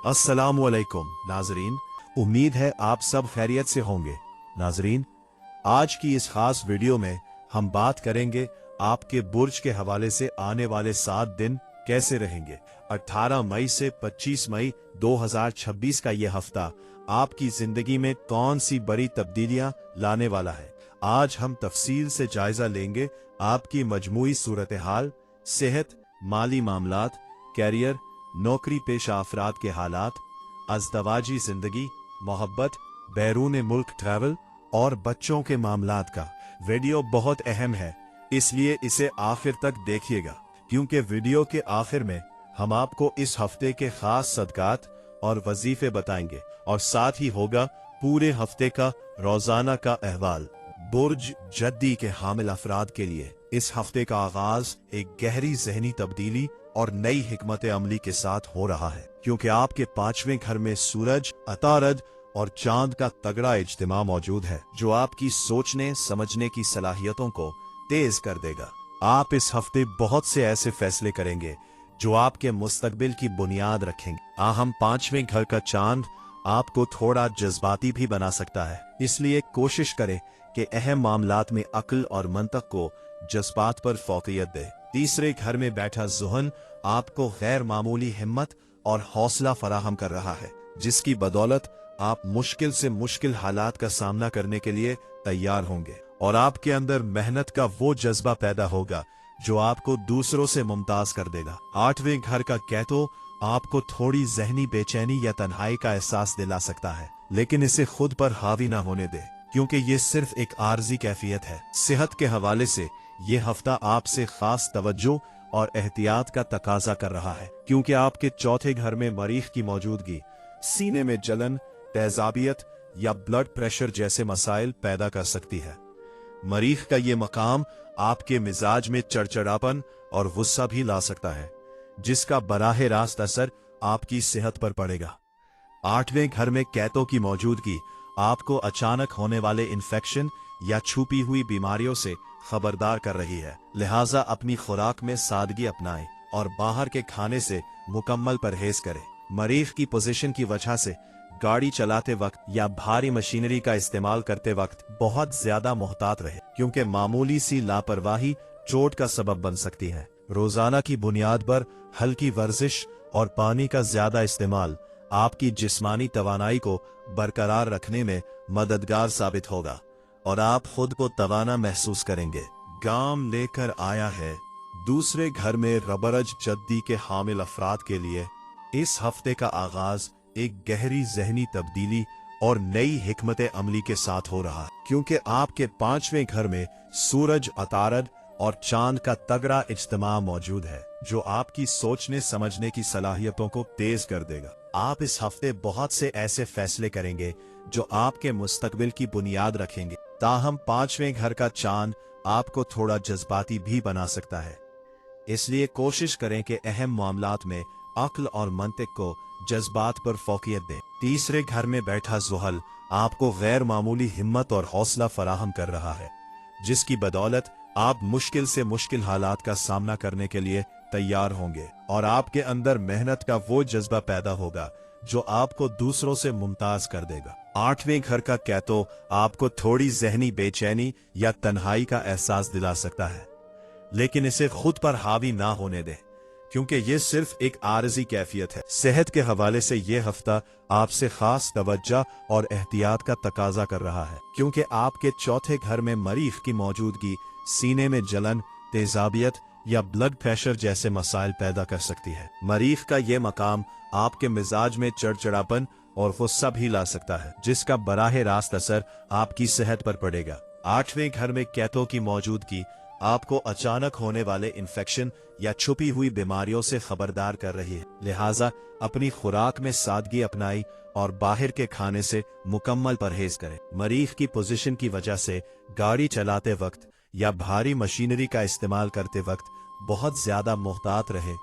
अस्सलामुअलैकुम नाजरीन, उम्मीद है आप सब खैरियत से होंगे। नाजरीन, आज की इस खास वीडियो में हम बात करेंगे आपके बुर्ज के हवाले से आने वाले 7 दिन कैसे रहेंगे। 18 मई से 25 मई 2026 का ये हफ्ता आपकी जिंदगी में कौन सी बड़ी तब्दीलियां लाने वाला है। आज हम तफसील से जायजा लेंगे आपकी मजमूई सूरत हाल, सेहत, माली मामलात, कैरियर, नौकरी पेशा अफराद के हालात, अज़दवाजी जिंदगी, मोहब्बत, बैरून मुल्क ट्रैवल और बच्चों के मामलात का। वीडियो बहुत अहम है, इसलिए इसे आखिर तक देखिएगा, क्योंकि वीडियो के आखिर में हम आपको इस हफ्ते के खास सदकात और वजीफे बताएंगे और साथ ही होगा पूरे हफ्ते का रोजाना का अहवाल। बुर्ज जद्दी के हामिल अफराद के लिए इस हफ्ते का आगाज एक गहरी जहनी तब्दीली और नई हिकमत अमली के साथ हो रहा है, क्योंकि आपके 5वें घर में सूरज, अतारद और चांद का तगड़ा इज्तिमा मौजूद है, जो आपकी सोचने समझने की सलाहियतों को तेज कर देगा। आप इस हफ्ते बहुत से ऐसे फैसले करेंगे जो आपके मुस्तकबिल की बुनियाद रखेंगे। हम 5वें घर का चांद आपको थोड़ा जज्बाती भी बना सकता है, इसलिए कोशिश करें कि अहम मामलात में अक्ल और मंतक को जज्बात पर फौकियत दे। तीसरे घर में बैठा ज़ुहन आपको गैर मामूली हिम्मत और हौसला फराहम कर रहा है, जिसकी बदौलत आप मुश्किल से मुश्किल हालात का सामना करने के लिए तैयार होंगे और आपके अंदर मेहनत का वो जज्बा पैदा होगा जो आपको दूसरों से मुमताज कर देगा। 8वें घर का कैतो आपको थोड़ी जहनी बेचैनी या तन्हाई का एहसास दिला सकता है, लेकिन इसे खुद पर हावी ना होने दे, क्योंकि ये सिर्फ एक आर्जी कैफियत है। सेहत के हवाले से ये हफ्ता आपसे खास तवज्जो और एहतियात का तकाजा कर रहा है, क्योंकि आपके चौथे घर में मरीख की मौजूदगी सीने में जलन, तेजाबियत या ब्लड प्रेशर जैसे मसाइल पैदा कर सकती है। मरीख का ये मकाम आपके मिजाज में चिड़चिड़ापन और गुस्सा भी ला सकता है, जिसका बराह रास्त असर आपकी सेहत पर पड़ेगा। 8वें घर में कैतों की मौजूदगी आपको अचानक होने वाले इन्फेक्शन या छुपी हुई बीमारियों से खबरदार कर रही है, लिहाजा अपनी खुराक में सादगी अपनाएं और बाहर के खाने से मुकम्मल परहेज करें। मरीख की पोजीशन की वजह से गाड़ी चलाते वक्त या भारी मशीनरी का इस्तेमाल करते वक्त बहुत ज्यादा मोहतात रहे, क्योंकि मामूली सी लापरवाही चोट का सबब बन सकती है। रोजाना की बुनियाद पर हल्की वर्जिश और पानी का ज्यादा इस्तेमाल आपकी जिस्मानी तवानाई को बरकरार रखने में मददगार साबित होगा और आप खुद को तवाना महसूस करेंगे। गाम लेकर आया है। दूसरे घर में रबरज जद्दी के हामिल अफराद के लिए इस हफ्ते का आगाज एक गहरी जहनी तब्दीली और नई हिकमत अमली के साथ हो रहा है, क्योंकि आपके 5वें घर में सूरज, अतारद और चांद का तगड़ा इज्तिमा मौजूद है, जो आपकी सोचने समझने की सलाहियतों को तेज कर देगा। आप इस हफ्ते बहुत से ऐसे फैसले करेंगे जो आपके मुस्तकबिल की बुनियाद रखेंगे। ताहम 5वें घर का चांद आपको थोड़ा जज्बाती भी बना सकता है, इसलिए कोशिश करें कि अहम मामलात में अक्ल और मंतिक को जज्बात पर फौकियत दें। तीसरे घर में बैठा ज़ुहल आपको गैर मामूली हिम्मत और हौसला फराहम कर रहा है, जिसकी बदौलत आप मुश्किल से मुश्किल हालात का सामना करने के लिए तैयार होंगे और आपके अंदर मेहनत का वो जज्बा पैदा होगा जो आपको दूसरों से मुमताज कर देगा। 8वें घर का कैतो आपको थोड़ी जहनी बेचैनी या तन्हाई का एहसास दिला सकता है, लेकिन इसे खुद पर हावी ना होने दें, क्योंकि ये सिर्फ एक आरजी कैफियत है। सेहत के हवाले से ये हफ्ता आपसे खास तवज्जो और एहतियात का तकाजा कर रहा है, क्योंकि आपके चौथे घर में मरीख की मौजूदगी सीने में जलन, तेजाबियत या ब्लड प्रेशर जैसे मसाइल पैदा कर सकती है। मरीख का ये मकाम आपके मिजाज में चिड़चिड़ापन और गुस्सा भी ला सकता है, जिसका बराह रास्त असर आपकी सेहत पर पड़ेगा। 8वें घर में कैतों की मौजूदगी आपको अचानक होने वाले इन्फेक्शन या छुपी हुई बीमारियों से खबरदार कर रही है, लिहाजा अपनी खुराक में सादगी अपनाई और बाहर के खाने से मुकम्मल परहेज करें। मरीख की पोजीशन की वजह से गाड़ी चलाते वक्त या भारी मशीनरी का इस्तेमाल करते वक्त बहुत ज्यादा मोहतात रहे,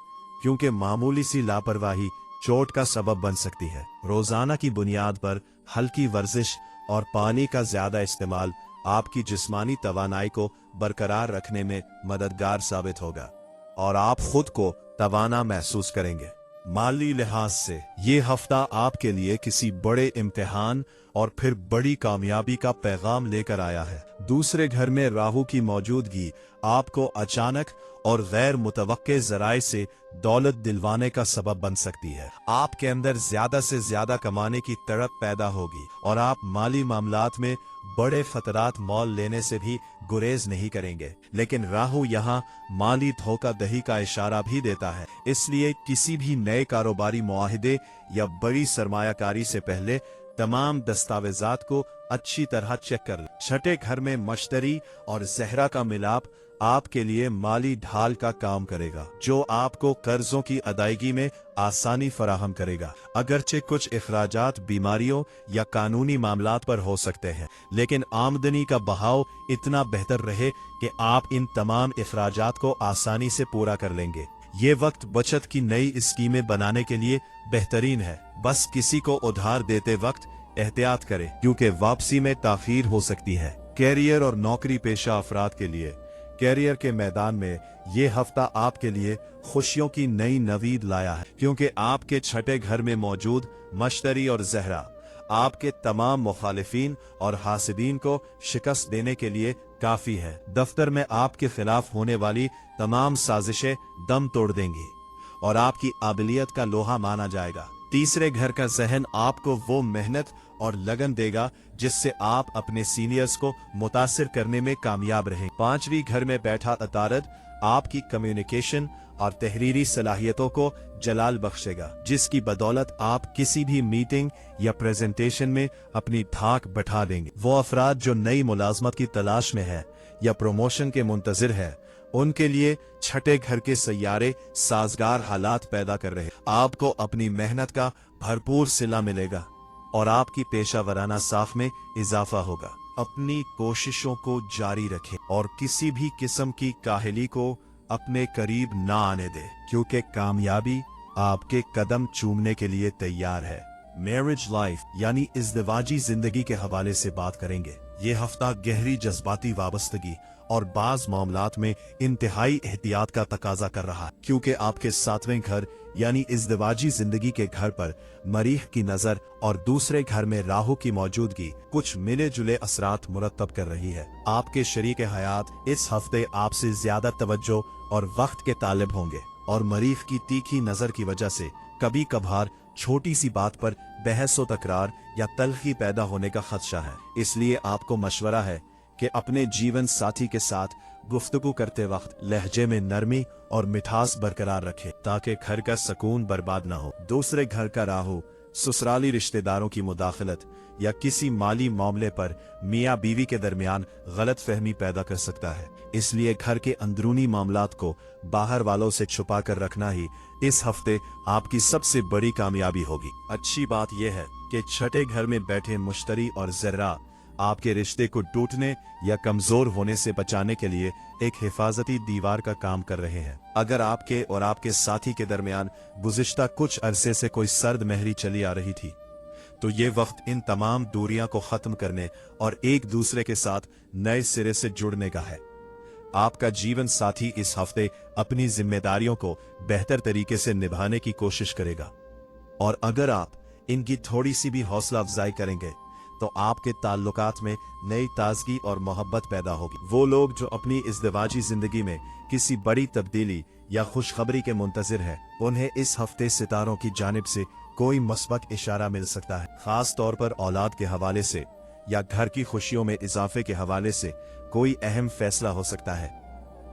क्योंकि मामूली सी लापरवाही चोट का सबब बन सकती है। रोजाना की बुनियाद पर हल्की वर्जिश और पानी का ज्यादा इस्तेमाल आपकी जिस्मानी तवानाई को बरकरार रखने में मददगार साबित होगा और आप खुद को तवाना महसूस करेंगे। माली लिहाज से ये हफ्ता आपके लिए किसी बड़े इम्तिहान और फिर बड़ी कामयाबी का पैगाम लेकर आया है। दूसरे घर में राहु की मौजूदगी आपको अचानक और गैर मुतवक्के जराए से दौलत दिलवाने का सबब बन सकती है। आपके अंदर ज्यादा से ज्यादा कमाने की तड़प पैदा होगी और आप माली मामलात में बड़े खतरात मोल लेने से भी गुरेज नहीं करेंगे। लेकिन राहु यहाँ माली धोखाधड़ी का इशारा भी देता है, इसलिए किसी भी नए कारोबारी मुआहिदे या बड़ी सरमायाकारी से पहले तमाम दस्तावेजात को अच्छी तरह चेक कर लें। छठे घर में मश्तरी और जहरा का मिलाप आपके लिए माली ढाल का काम करेगा, जो आपको कर्जों की अदायगी में आसानी फराहम करेगा। अगरचे कुछ इखराजात बीमारियों या कानूनी मामलात पर हो सकते हैं, लेकिन आमदनी का बहाव इतना बेहतर रहे कि आप इन तमाम इखराजात को आसानी से पूरा कर लेंगे। ये वक्त बचत की नई स्कीमें बनाने के लिए बेहतरीन है। बस किसी को उधार देते वक्त एहतियात करें, क्योंकि वापसी में ताखीर हो सकती है। कैरियर और नौकरी पेशा अफराद के लिए कैरियर के मैदान में ये हफ्ता आपके लिए खुशियों की नई नवीद लाया है, क्योंकि आपके छठे घर में मौजूद मश्तरी और जहरा आपके तमाम मुखालिफिन और हासिदीन को शिकस्त देने के लिए काफी है। दफ्तर में आपके खिलाफ होने वाली तमाम साजिशें दम तोड़ देंगी और आपकी काबिलियत का लोहा माना जाएगा। तीसरे घर का जहन आपको वो मेहनत और लगन देगा जिससे आप अपने सीनियर्स को मुतासिर करने में कामयाब रहें। पांचवी घर में बैठा अतारद आपकी कम्युनिकेशन और तहरीरी सलाहियतों को जलाल बख्शेगा, जिसकी बदौलत आप किसी भी मीटिंग या प्रेजेंटेशन में अपनी धाक बैठा देंगे। वो अफराद जो नई मुलाजमत की तलाश में है या प्रमोशन के मुंतजिर है, उनके लिए छठे घर के सैयारे साजगार हालात पैदा कर रहे। आपको अपनी मेहनत का भरपूर सिला मिलेगा और आपकी पेशा वराना साख में इजाफा होगा। अपनी कोशिशों को जारी रखें और किसी भी किस्म की काहली को अपने करीब ना आने दे, क्योंकि कामयाबी आपके कदम चूमने के लिए तैयार है। मैरिज लाइफ यानी इज़्दिवाजी जिंदगी के हवाले से बात करेंगे। ये हफ्ता गहरी जज्बाती वाबस्तगी और बाज मामलात में इंतहाई एहतियात का तकाजा कर रहा है, क्योंकि आपके सातवें घर यानी इज़्दिवाजी जिंदगी के घर पर मरीख की नजर और दूसरे घर में राहु की मौजूदगी कुछ मिले जुले असरात मुरतब कर रही है। आपके शरीके हयात इस हफ्ते आपसे ज्यादा तवज्जो और वक्त के तालिब होंगे और मरीख की तीखी नजर की वजह से कभी कभार छोटी सी बात पर बहस व तकरार या तलखी पैदा होने का खदशा है। इसलिए आपको मशवरा है कि अपने जीवन साथी के साथ गुफ्तगू करते वक्त लहजे में नरमी और मिठास बरकरार रखें, ताकि घर का सुकून बर्बाद न हो। दूसरे घर का राहु ससुराली रिश्तेदारों की मुदाखलत या किसी माली मामले पर मियाँ बीवी के दरमियान गलत फहमी पैदा कर सकता है। इसलिए घर के अंदरूनी मामलात को बाहर वालों से छुपा कर रखना ही इस हफ्ते आपकी सबसे बड़ी कामयाबी होगी। अच्छी बात यह है कि छठे घर में बैठे मुश्तरी और जर्रा आपके रिश्ते को टूटने या कमजोर होने से बचाने के लिए एक हिफाजती दीवार का काम कर रहे हैं। अगर आपके और आपके साथी के दरमियान गुज़िश्ता कुछ अरसे से कोई सर्द महरी चली आ रही थी, तो ये वक्त इन तमाम दूरियां को खत्म करने और एक दूसरे के साथ नए सिरे से जुड़ने का है। आपका जीवन साथी इस हफ्ते अपनी जिम्मेदारियों को बेहतर तरीके से निभाने की कोशिश करेगा, और अगर आप इनकी थोड़ी सी भी हौसला अफजाई करेंगे तो आपके ताल्लुकात में नई ताजगी और मोहब्बत पैदा होगी। वो लोग जो अपनी इज़्दिवाजी जिंदगी में किसी बड़ी तब्दीली या खुशखबरी के मुंतजिर हैं, उन्हें इस हफ्ते सितारों की जानिब से कोई मस्बक इशारा मिल सकता है। खास तौर पर औलाद के हवाले से या घर की खुशियों में इजाफे के हवाले से कोई अहम फैसला हो सकता है,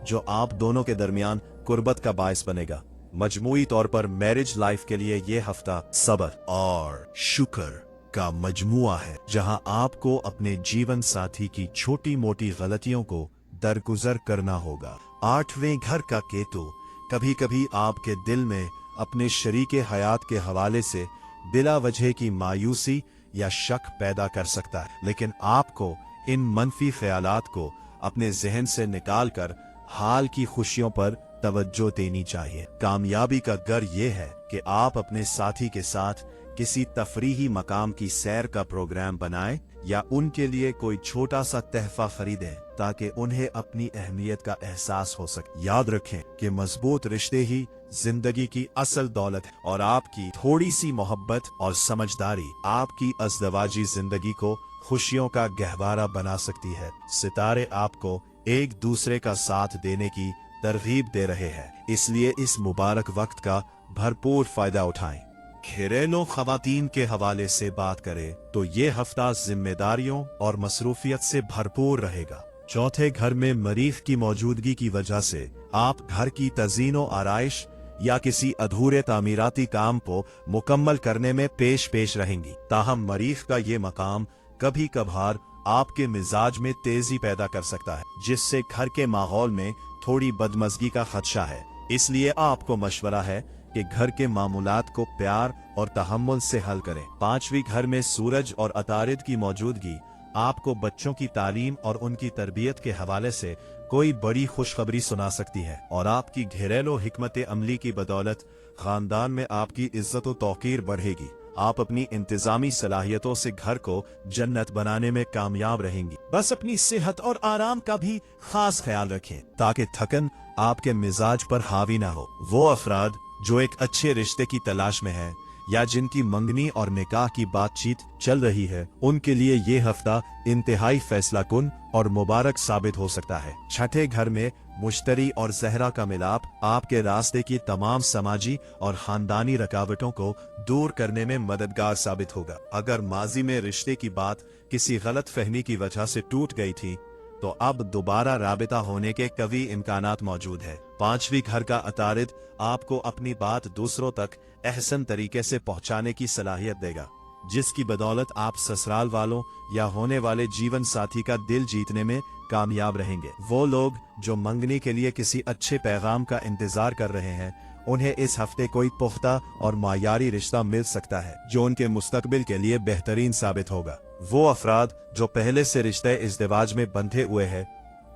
जो आप दोनों के दरमियान कुर्बत का बायस बनेगा। मजमूई तौर पर मैरिज लाइफ के लिए ये हफ्ता सब्र और शुक्र का मजमुआ है, जहां आपको अपने जीवन साथी की छोटी मोटी गलतियों को दरगुजर करना होगा। आठवें घर का केतु कभी कभी आपके दिल में अपने शरीके हयात के हवाले से बिला वजह की मायूसी या शक पैदा कर सकता है, लेकिन आपको इन मनफी ख्यालात को अपने जहन से निकाल कर हाल की खुशियों पर तवज्जो देनी चाहिए। कामयाबी का गर ये है कि आप अपने साथी के साथ किसी तफरीही मकाम की सैर का प्रोग्राम बनाएं या उनके लिए कोई छोटा सा तहफा खरीदें, ताकि उन्हें अपनी अहमियत का एहसास हो सके। याद रखें कि मजबूत रिश्ते ही जिंदगी की असल दौलत है और आपकी थोड़ी सी मोहब्बत और समझदारी आपकी अज़दवाजी जिंदगी को खुशियों का गहवारा बना सकती है। सितारे आपको एक दूसरे का साथ देने की तरगीब दे रहे हैं, इसलिए इस मुबारक वक्त का भरपूर फायदा उठाएं। घरेलू खवातीन के हवाले से बात करें तो ये हफ्ता जिम्मेदारियों और मसरूफियत से भरपूर रहेगा। चौथे घर में मरीख की मौजूदगी की वजह से आप घर की तज़ीनो आराइश या किसी अधूरे तामीराती काम को मुकम्मल करने में पेश रहेंगी। ताहम मरीख का ये मकाम कभी कभार आपके मिजाज में तेजी पैदा कर सकता है, जिससे घर के माहौल में थोड़ी बदमज़गी का खदशा है। इसलिए आपको मशवरा है कि घर के मामूलात को प्यार और तहम्मुल से हल करें। पांचवी घर में सूरज और अतारिद की मौजूदगी आपको बच्चों की तालीम और उनकी तरबियत के हवाले से कोई बड़ी खुशखबरी सुना सकती है और आपकी घरेलू हिकमत अमली की बदौलत खानदान में आपकी इज्जत व तौकीर बढ़ेगी। आप अपनी इंतजामी सलाहियतों से घर को जन्नत बनाने में कामयाब रहेंगी। बस अपनी सेहत और आराम का भी खास ख्याल रखें ताकि थकन आपके मिजाज पर हावी ना हो। वो अफराद जो एक अच्छे रिश्ते की तलाश में हैं या जिनकी मंगनी और निकाह की बातचीत चल रही है, उनके लिए ये हफ्ता इंतहाई फैसला कुन और मुबारक साबित हो सकता है। छठे घर में मुश्तरी और जहरा का मिलाप आपके रास्ते की तमाम समाजी और खानदानी रुकावटों को दूर करने में मददगार साबित होगा। अगर माजी में रिश्ते की बात किसी गलत फहमी की वजह से टूट गई थी, तो अब दोबारा राबिता होने के कवी इम्कानात मौजूद है। पांचवी घर का अतारिद आपको अपनी बात दूसरों तक एहसन तरीके से पहुंचाने की सलाहियत देगा, जिसकी बदौलत आप ससुराल वालों या होने वाले जीवन साथी का दिल जीतने में कामयाब रहेंगे। वो लोग जो मंगनी के लिए किसी अच्छे पैगाम का इंतजार कर रहे हैं, उन्हें इस हफ्ते कोई पुख्ता और मायारी रिश्ता मिल सकता है जो उनके मुस्तकबिल के लिए बेहतरीन साबित होगा। वो अफराद जो पहले से रिश्ते इज़्दिवाज में बंधे हुए हैं,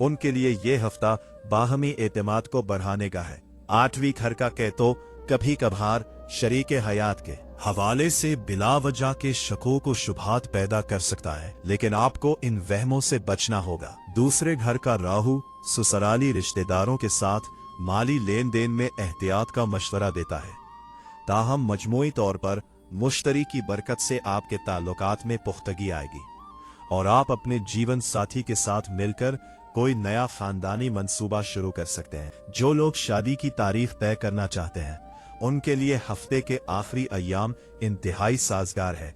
उनके लिए ये हफ्ता बाहमी एतमाद को बढ़ाने का है। आठवीं घर का कहतो कभी कभार शरीके हयात के हवाले से बिला वजह के शकों को शुभात पैदा कर सकता है, लेकिन आपको इन वहमों से बचना होगा। दूसरे घर का राहु ससुराली रिश्तेदारों के साथ माली लेन देन में एहतियात का मशवरा देता है। ताहम मजमूई तौर पर मुश्तरी की बरकत से आपके ताल्लुकात में पुख्तगी आएगी और आप अपने जीवन साथी के साथ मिलकर कोई नया खानदानी मंसूबा शुरू कर सकते हैं। जो लोग शादी की तारीख तय करना चाहते हैं, उनके लिए हफ्ते के आखिरी अय्याम इंतहाई साजगार है,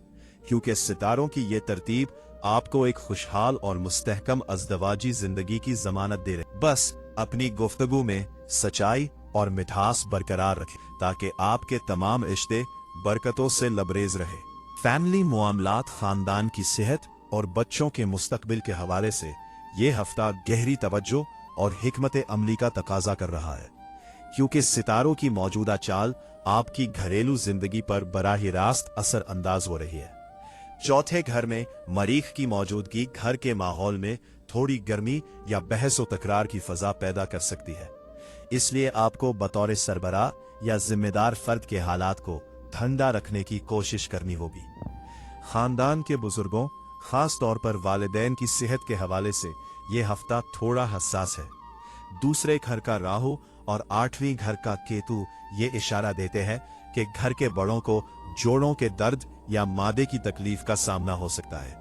क्योंकि सितारों की ये तरतीब आपको एक खुशहाल और मुस्तहकम अज़दवाजी जिंदगी की जमानत दे रहे। बस अपनी गुफ्तगू में सच्चाई और मिठास बरकरार रखें ताकि आपके तमाम रिश्ते बरकतों से लबरेज रहे। फैमिली मामलात, खानदान की सेहत और बच्चों के मुस्तकबिल के हवाले से ये हफ्ता गहरी तवज्जो और हिकमत अमली का तकाजा कर रहा है, क्योंकि सितारों की मौजूदा चाल आपकी घरेलू जिंदगी पर बराह रास्त असर अंदाज हो रही है। चौथे घर में मरीख की मौजूदगी घर के माहौल में थोड़ी गर्मी या बहस व तकरार की फजा पैदा कर सकती है, इसलिए आपको बतौर सरबराह या जिम्मेदार फर्द के हालात को ठंडा रखने की कोशिश करनी होगी। खानदान के बुजुर्गों, खास तौर पर वालिदैन की सेहत के हवाले से यह हफ्ता थोड़ा हसास है। दूसरे घर का राहु और आठवीं घर का केतु ये इशारा देते हैं कि घर के बड़ों को जोड़ों के दर्द या मादे की तकलीफ का सामना हो सकता है,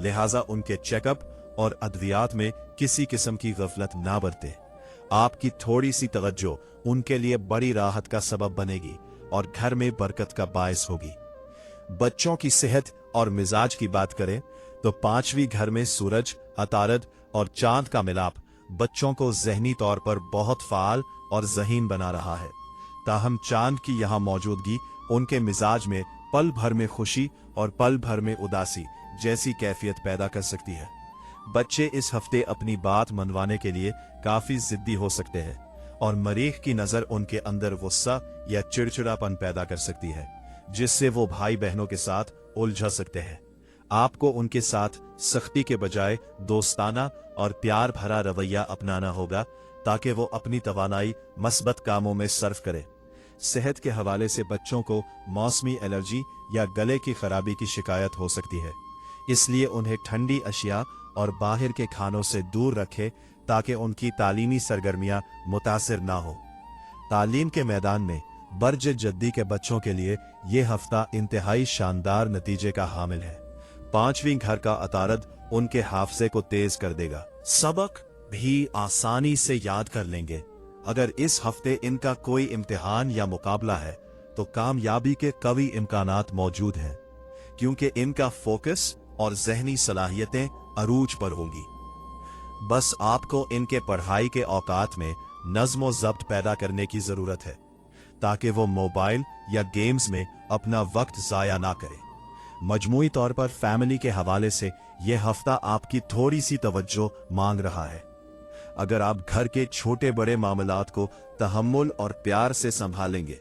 लिहाजा उनके चेकअप और अद्वियात में किसी किस्म की गफलत ना बरतें। आपकी थोड़ी सी तवज्जो उनके लिए बड़ी राहत का सबब बनेगी और घर में बरकत का बायस होगी। बच्चों की सेहत और मिजाज की बात करें तो पांचवी घर में सूरज, अतारद और चांद का मिलाप बच्चों को जहनी तौर पर बहुत फाल और ज़हीन बना रहा है। ताहम चांद की यहाँ मौजूदगी उनके मिजाज में पल भर में खुशी और पल भर में उदासी जैसी कैफियत पैदा कर सकती है। बच्चे इस हफ्ते अपनी बात मनवाने के लिए काफी जिद्दी हो सकते हैं और मरीख की नजर उनके अंदर गुस्सा या चिड़चिड़ापन पैदा कर सकती है, जिससे वो भाई बहनों के साथ उलझ सकते हैं। आपको उनके साथ सख्ती के बजाय दोस्ताना और प्यार भरा रवैया अपनाना होगा ताकि वो अपनी तवानाई मस्बत कामों में सर्फ करे। सेहत के हवाले से बच्चों को मौसमी एलर्जी या गले की खराबी की शिकायत हो सकती है, इसलिए उन्हें ठंडी अशिया और बाहर के खानों से दूर रखे ताकि उनकी तालीमी सरगर्मियां मुतासिर ना हो। तालीम के मैदान में बर्ज जद्दी के बच्चों के लिए यह हफ्ता इंतहाई शानदार नतीजे का हामिल है। 5वीं घर का अतारद उनके हाफजे को तेज कर देगा, सबक भी आसानी से याद कर लेंगे। अगर इस हफ्ते इनका कोई इम्तिहान या मुकाबला है तो कामयाबी के कवी इम्कानात मौजूद हैं, क्योंकि इनका फोकस और जहनी सलाहियतें अरूज पर होंगी। बस आपको इनके पढ़ाई के औकात में नज़्म ज़ब्त पैदा करने की जरूरत है ताकि वो मोबाइल या गेम्स में अपना वक्त जाया ना करें। मजमूई तौर पर फैमिली के हवाले से यह हफ्ता आपकी थोड़ी सी तवज्जो मांग रहा है। अगर आप घर के छोटे बड़े मामलात को तहम्मुल और प्यार से संभालेंगे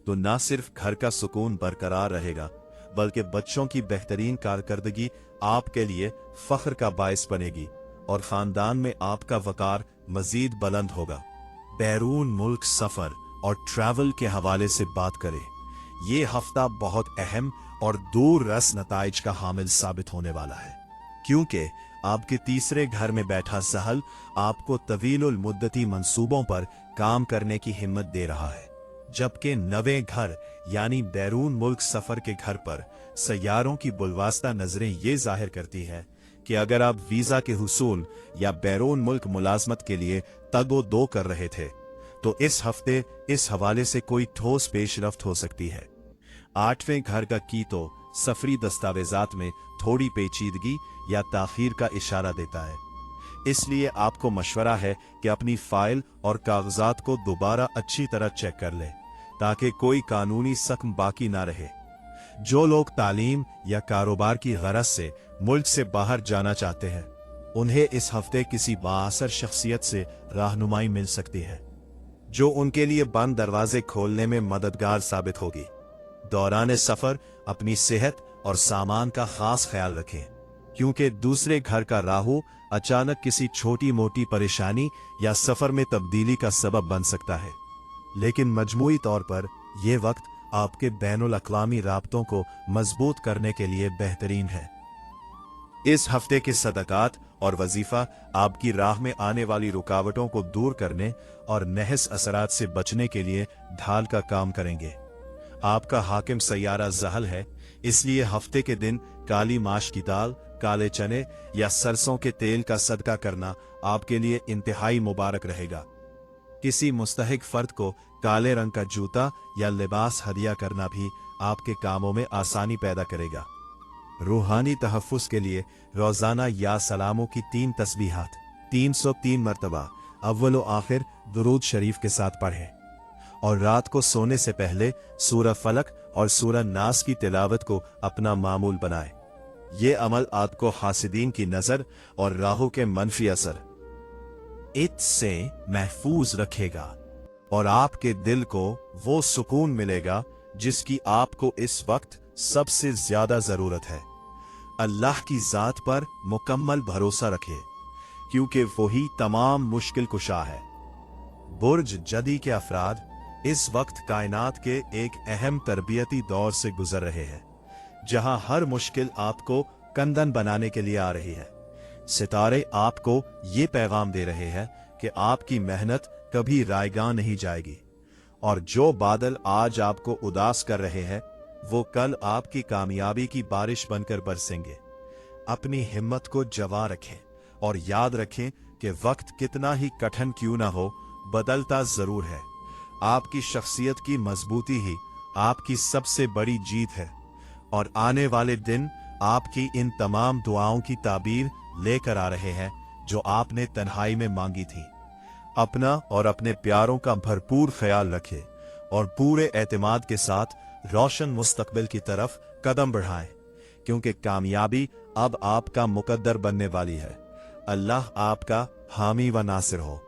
तो न सिर्फ घर का सुकून बरकरार रहेगा बल्कि बच्चों की बेहतरीन कारकर्दगी आपके लिए फख्र का बायस बनेगी और खानदान में आपका वकार मजीद बुलंद होगा। बैरून मुल्क सफर और ट्रैवल के हवाले से बात करें, ये हफ्ता बहुत अहम और दूर रस नताइज का हामिल साबित होने वाला है, क्योंकि आपके तीसरे घर में बैठा सहल आपको तवीलुल मुद्दती मंसूबों पर काम करने की हिम्मत दे रहा है, जबकि नवे घर यानी बैरून मुल्क सफर के घर पर सैयारों की बुलवास्ता नजरें ये जाहिर करती है कि अगर आप वीजा के हुसूल या बैरून मुल्क मुलाजमत के लिए तगो दो कर रहे थे तो इस हफ्ते इस हवाले से कोई ठोस पेशरफ्त हो सकती है। 8वें घर का की तो सफरी दस्तावेजात में थोड़ी पेचीदगी या ताखीर का इशारा देता है, इसलिए आपको मशवरा है कि अपनी फाइल और कागजात को दोबारा अच्छी तरह चेक कर लें ताकि कोई कानूनी सकम बाकी ना रहे। जो लोग तालीम या कारोबार की गरज से मुल्क से बाहर जाना चाहते हैं उन्हें इस हफ्ते किसी बाअसर शख्सियत से रहनुमाई मिल सकती है जो उनके लिए बंद दरवाजे खोलने में मददगार साबित होगी। दौरान सफर अपनी सेहत और सामान का खास ख्याल रखें, क्योंकि दूसरे घर का राहु अचानक किसी छोटी मोटी परेशानी या सफर में तब्दीली का सबब बन सकता है। लेकिन मजमूई तौर पर यह वक्त आपके बैनुल अक़वामी राब्तों को मजबूत करने के लिए बेहतरीन है। इस हफ्ते के सदकात और वजीफा आपकी राह में आने वाली रुकावटों को दूर करने और नहस असरात से बचने के लिए ढाल का काम करेंगे। आपका हाकिम सैयारा ज़हल है, इसलिए हफ्ते के दिन काली माश की दाल, काले चने या सरसों के तेल का सदका करना आपके लिए इंतहाई मुबारक रहेगा। किसी मुस्तहिक फर्द को काले रंग का जूता या लिबास हदिया करना भी आपके कामों में आसानी पैदा करेगा। रूहानी तहफ़्फ़ुज़ के लिए रोज़ाना या सलामों की 3 तस्बीहात 303 मरतबा अव्वल व आखिर दुरूद शरीफ के साथ पढ़ें और रात को सोने से पहले सूरह फलक और सूरह नास की तिलावत को अपना मामूल बनाएं। ये अमल आपको हासिदीन की नज़र और राहु के मनफी असर से महफूज रखेगा और आपके दिल को वो सुकून मिलेगा जिसकी आपको इस वक्त सबसे ज्यादा जरूरत है। अल्लाह की जात पर मुकम्मल भरोसा रखें, क्योंकि वही तमाम मुश्किल कुशा है। बुर्ज जदी के अफराद इस वक्त कायनात के एक अहम तरबियती दौर से गुजर रहे हैं, जहां हर मुश्किल आपको कंदन बनाने के लिए आ रही है। सितारे आपको ये पैगाम दे रहे हैं कि आपकी मेहनत कभी रायगां नहीं जाएगी और जो बादल आज आपको उदास कर रहे हैं वो कल आपकी कामयाबी की बारिश बनकर बरसेंगे। अपनी हिम्मत को जवा रखें और याद रखें कि वक्त कितना ही कठिन क्यों ना हो, बदलता जरूर है। आपकी शख्सियत की मजबूती ही आपकी सबसे बड़ी जीत है और आने वाले दिन आपकी इन तमाम दुआओं की ताबीर लेकर आ रहे हैं जो आपने तन्हाई में मांगी थी। अपना और अपने प्यारों का भरपूर ख्याल रखें और पूरे एतमाद के साथ रोशन मुस्तकबिल की तरफ कदम बढ़ाएं, क्योंकि कामयाबी अब आपका मुकद्दर बनने वाली है। अल्लाह आपका हामी व नासिर हो।